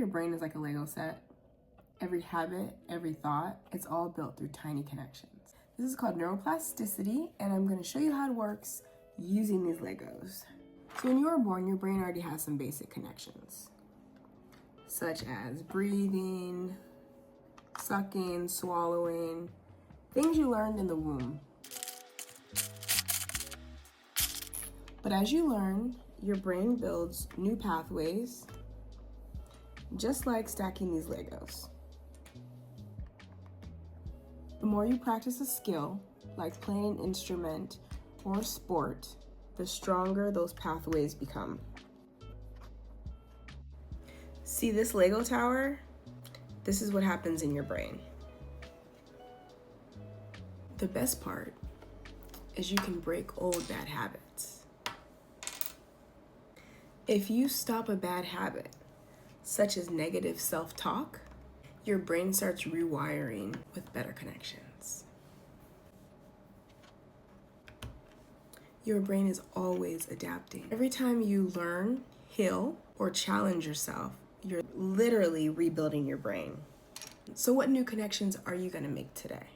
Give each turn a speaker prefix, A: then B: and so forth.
A: your brain is like a Lego set? Every habit, every thought, it's all built through tiny connections. This is called neuroplasticity, and I'm gonna show you how it works using these Legos. So when you were born, your brain already has some basic connections, such as breathing, sucking, swallowing, things you learned in the womb. But as you learn, your brain builds new pathways, just like stacking these Legos. The more you practice a skill, like playing an instrument or a sport, the stronger those pathways become. See this Lego tower? This is what happens in your brain. The best part is you can break old bad habits. If you stop a bad habit, such as negative self-talk, your brain starts rewiring with better connections. Your brain is always adapting. Every time you learn, heal, or challenge yourself, you're literally rebuilding your brain. So what new connections are you gonna make today?